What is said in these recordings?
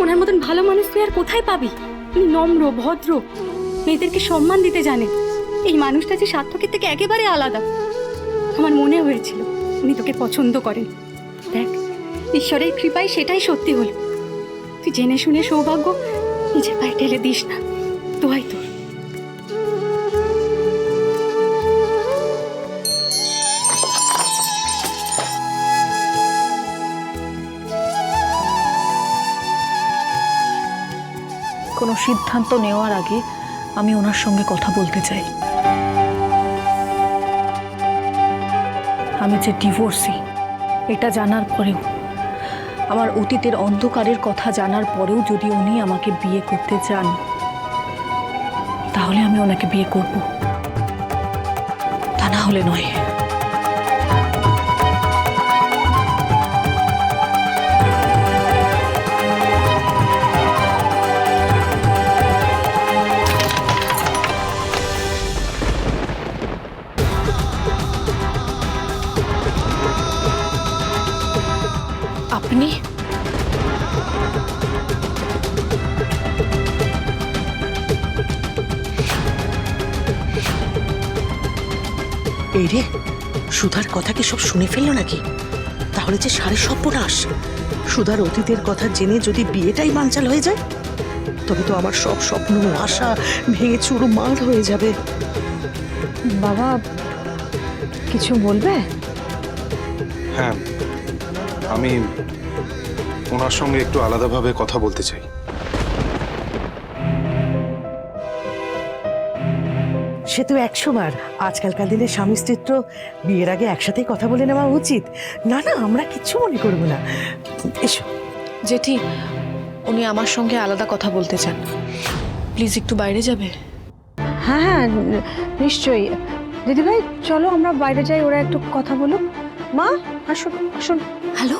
ওনার মতন ভালো মানুষ তুই আর কোথায় পাবি? উনি নম্র, ভদ্র, মেয়েদেরকে সম্মান দিতে জানেন। এই মানুষটা যে সার্থকের থেকে একেবারে আলাদা। আমার মনে হয়েছিল উনি তোকে পছন্দ করেন। দেখ, ঈশ্বরের কৃপায় সেটাই সত্যি হলো। তুই জেনে শুনে সৌভাগ্য নিজের পায়ে ঠেলে দিস না, দোয়াই তোর। কোনো সিদ্ধান্ত নেওয়ার আগে আমি ওনার সঙ্গে কথা বলতে চাই। আমি যে ডিভোর্সি এটা জানার পরেও, আমার অতীতের অন্ধকারের কথা জানার পরেও যদি উনি আমাকে বিয়ে করতে চান, তাহলে আমি ওনাকে বিয়ে করব, তা না হলে নয়। আপনি এই রে, সুধার কথা কি সব শুনে ফেললো নাকি? তাহলে যে সারে সর্বনাশ। সুধার অতীতের কথা জেনে যদি বিয়েটাই বানচাল হয়ে যায়, তবে তো আমার সব স্বপ্ন আশা ভেঙে চুরমার হয়ে যাবে। বাবা কিছু বলবে? হ্যাঁ, আমি ওনার সঙ্গে একটু আলাদাভাবে কথা বলতে চাই। সে তো 100 বার। আজকালকার দিনে স্বামী স্ত্রীর তো বিয়ের আগে একসাথেই কথা বলে নেওয়া উচিত। না না, আমরা কিচ্ছু মনে করবো না। এসো। জেঠি, উনি আমার সঙ্গে আলাদা কথা বলতে চান, প্লিজ একটু বাইরে যাবে? হ্যাঁ হ্যাঁ, নিশ্চয়ই। দিদিভাই চলো আমরা বাইরে যাই, ওরা একটু কথা বলুক। মা আসুন আসুন। হ্যালো,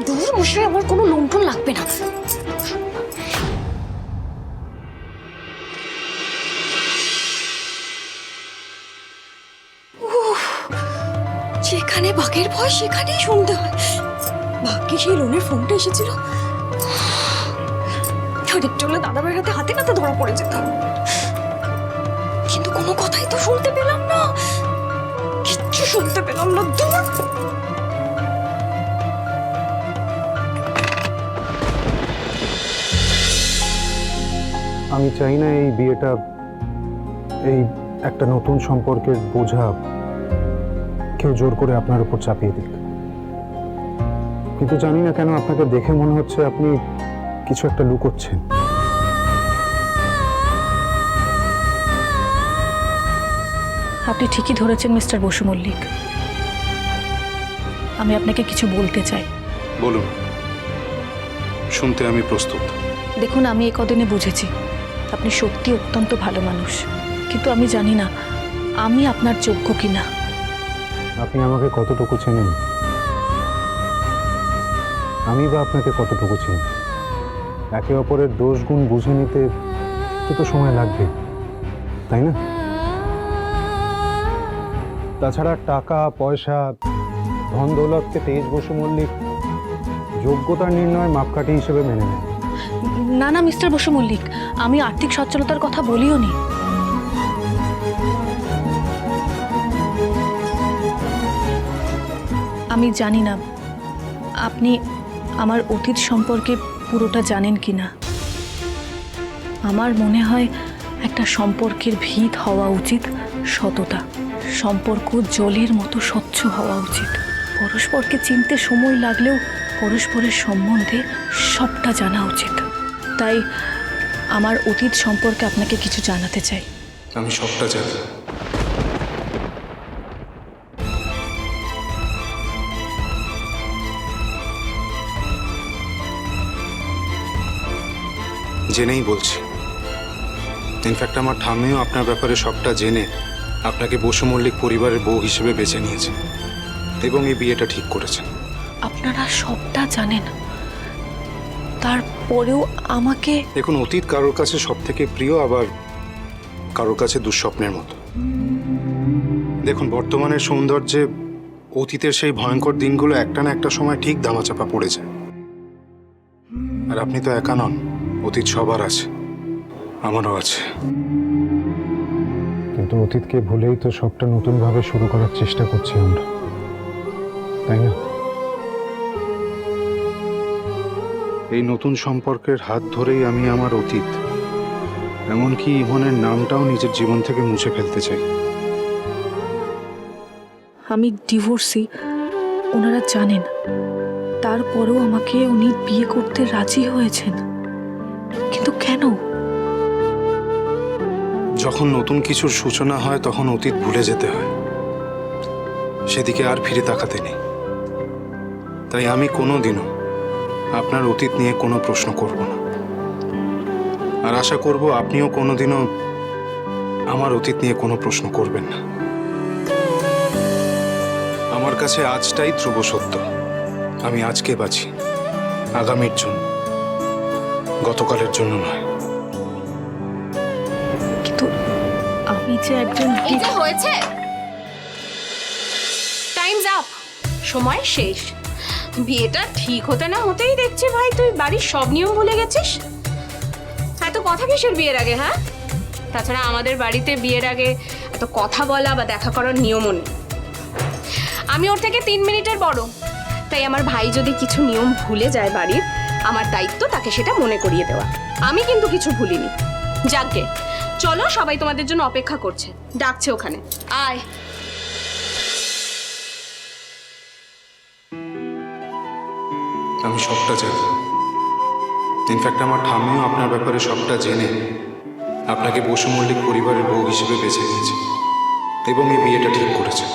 দূর বসে আমার কোনো লুণ্ঠন লাগবে না। যেখানে বাঘের ভয় সেখানেই শুনতে হয়। ভাগ্যে সেই লোনের ফোনটা এসেছিল, আরেকটু হলে দাদা ভাইয়ের হাতে হাতে নাতে ধরা পড়ে যেতাম। কিন্তু কোনো কথাই তো শুনতে পেলাম না, কিচ্ছু শুনতে পেলাম না। দূর। আমি চাই না এই বিয়েটা, এই একটা নতুন সম্পর্কের বোঝা কেউ জোর করে আপনার উপর চাপিয়ে দিক। কিন্তু জানি না কেন আপনাকে দেখে মনে হচ্ছে আপনি কিছু একটা লুকোচ্ছেন। আপনি ঠিকই ধরেছেন মিস্টার বসু মল্লিক, আমি আপনাকে কিছু বলতে চাই। বলুন, শুনতে আমি প্রস্তুত। দেখুন, আমি এ কদিনে বুঝেছি আপনি সত্যি অত্যন্ত ভালো মানুষ, কিন্তু আমি জানি না আমি আপনার যোগ্য কিনা। আপনি আমাকে কতটুকু চেনেন, আমি বা আপনাকে কতটুকু চিনি? একে অপরের দোষ গুণ বুঝে নিতে একটু তো সময় লাগবে, তাই না? তাছাড়া টাকা পয়সা ধন দৌলতকে তেজ বসু মল্লিক যোগ্যতার নির্ণয় মাপকাঠি হিসেবে মেনে নেয়। না না মিস্টার বসু মল্লিক, আমি আর্থিক সচ্ছলতার কথা বলিও নি। আমি জানি না আপনি আমার অতীত সম্পর্কে পুরোটা জানেন কিনা। আমার মনে হয় একটা সম্পর্কের ভিত হওয়া উচিত সততা। সম্পর্ক জলের মতো স্বচ্ছ হওয়া উচিত। পরস্পরকে চিনতে সময় লাগলেও পরস্পরের সম্বন্ধে সবটা জানা উচিত। তাই আমার অতীত সম্পর্কে আপনাকে কিছু জানাতে চাই। আমি সবটা জানি। জেনেই বলছি। ইনফ্যাক্ট আমার ঠাম্মিও আপনার ব্যাপারে সবটা জেনে আপনাকে বসু মল্লিক পরিবারের বউ হিসেবে বেছে নিয়েছে এবং এই বিয়েটা ঠিক করেছেন। আপনারা সবটা জানেন, তারপরেও আমাকে। দেখুন, অতীত কারোর কাছে সব থেকে প্রিয়, আবার কারোর কাছে দুঃস্বপ্নের মতো। দেখুন, বর্তমানের সৌন্দর্যে অতীতের সেই ভয়ঙ্কর দিনগুলো একটা না একটা সময় ঠিক ধামাচাপা পড়ে যায়। আর আপনি তো একা নন, অতীত সবার আছে, আমারও আছে। কিন্তু অতীতকে ভুলেই তো সবটা নতুনভাবে শুরু করার চেষ্টা করছি আমরা, তাই না? এই নতুন সম্পর্কের হাত ধরেই আমি আমার অতীত, এমনকি ইমনের নামটাও নিজের জীবন থেকে মুছে ফেলতে চাই। আমি ডিভোর্সি, ওনারা জানেন। তারপরেও আমাকে উনি বিয়ে করতে রাজি হয়েছেন। কিন্তু কেন? যখন নতুন কিছুর সূচনা হয় তখন অতীত ভুলে যেতে হয়, সেদিকে আর ফিরে তাকাতে নেই। তাই আমি কোনোদিনও আপনার অতীত নিয়ে কোনো প্রশ্ন করব না, আর আশা করব আপনিও কোনোদিনও আমার অতীত নিয়ে কোনো প্রশ্ন করবেন না। আমার কাছে আজটাই ধ্রুব সত্য। আমি আজকে বাঁচি, আগামীর জন্য, গতকালের জন্য নয়। কিন্তু আমি যে একজন এই যে হয়েছে, টাইমস আপ, সময় শেষ। বিয়েটা ঠিক হতে না হতেই দেখছি ভাই তুই বাড়ির সব নিয়ম ভুলে গেছিস। এত কথা কিসের বিয়ের আগে? হ্যাঁ, তাছাড়া আমাদের বাড়িতে বিয়ের আগে এত কথা বলা বা দেখা করার নিয়মও নেই। আমি ওর থেকে 3 মিনিটের বড়, তাই আমার ভাই যদি কিছু নিয়ম ভুলে যায় বাড়ির, আমার দায়িত্ব তাকে সেটা মনে করিয়ে দেওয়া। আমি কিন্তু কিছু ভুলিনি। যাকগে, চলো, সবাই তোমাদের জন্য অপেক্ষা করছে, ডাকছে ওখানে, আয়। আমি সবটা জানি। ইনফ্যাক্ট আমার ঠাম্মিও আপনার ব্যাপারে সবটা জেনে আপনাকে বসু মল্লিক পরিবারের বউ হিসেবে বেছে নিয়েছে এবং এই বিয়েটা ঠিক করেছে।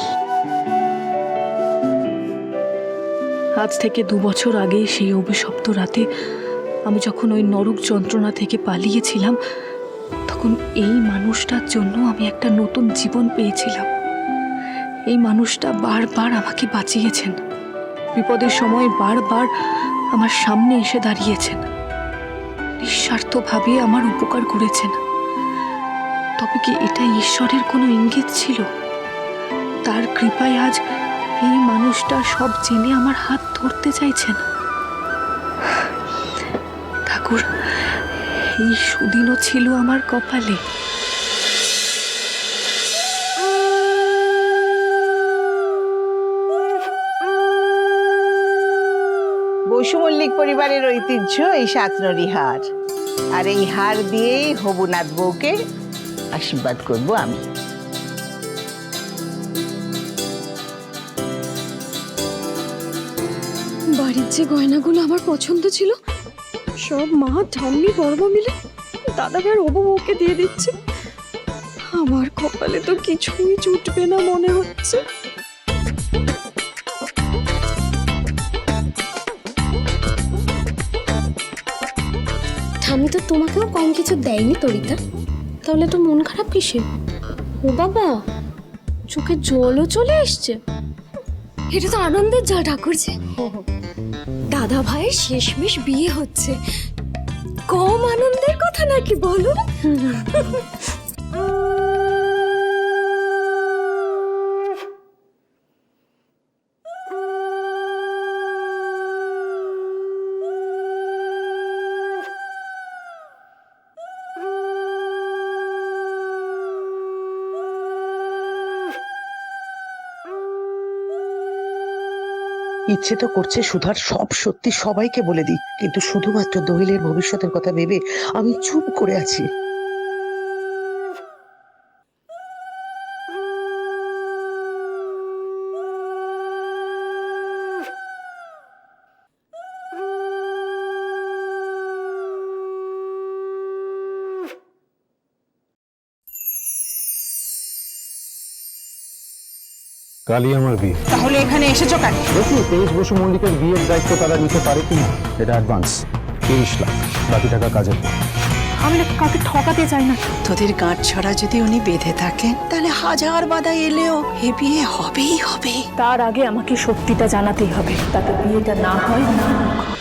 আজ থেকে 2 বছর আগে সেই অভিশপ্ত রাতে আমি যখন ওই নরক যন্ত্রণা থেকে পালিয়েছিলাম, তখন এই মানুষটার জন্য আমি একটা নতুন জীবন পেয়েছিলাম। এই মানুষটা বারবার আমাকে বাঁচিয়েছেন, বিপদের সময় বারবার আমার সামনে এসে দাঁড়িয়েছেন, নিঃস্বার্থভাবে আমার উপকার করেছেন। তবে কি এটা ঈশ্বরের কোনো ইঙ্গিত ছিল? তার কৃপায় আজ এই মানুষটা সব জেনে আমার হাত ধরতে চাইছেন। ঠাকুর, এই সুদিনও ছিল আমার কপালে। বসু মল্লিক পরিবারের ঐতিহ্য এই 7 নড়ি হার, আর এই হার দিয়েই হবুনাথ বউকে আশীর্বাদ করব আমি। বাড়ির যে গয়নাগুলো আমার পছন্দ ছিল সব মা, ঠাম্মি, বড়মা মিলে দাদা ভাইয়ের হবু বউকে দিয়ে দিচ্ছে। আমার কপালে তো কিছুই জুটবে না মনে হচ্ছে। ঠাম্মি তো তোমাকেও কম কিছু দেয়নি তরিতা, তাহলে তো মন খারাপ কিসে? ও বাবা, চোখে জলও চলে এসছে। এটা তো আনন্দের যা ঠাকুরজি, দাদা ভাইয়ের শেষমেশ বিয়ে হচ্ছে, কম আনন্দের কথা নাকি বলো? ইচ্ছে তো করছে সুধার সব সত্যি সবাইকে বলে দিই, কিন্তু শুধুমাত্র দোহিলের ভবিষ্যতের কথা ভেবে আমি চুপ করে আছি। কালই আমার বিয়ে। তাহলে এখানে এসেছো কেন? দেখি তেজ বসু মল্লিকের বিয়ের দায়িত্ব তারা নিতে পারে কিনা। এটা অ্যাডভান্স 30 লাখ, বাকি টাকা কাজের পর। আমি না কাউকে ঠকাতে চাই না। তোদের গাঁট ছড়া যদি উনি বেঁধে থাকেন, তাহলে 1000 বাধা এলেও এ বিয়ে হবেই হবে। তার আগে আমাকে সত্যিটা জানাতেই হবে, তাতে বিয়েটা না হয় না হোক।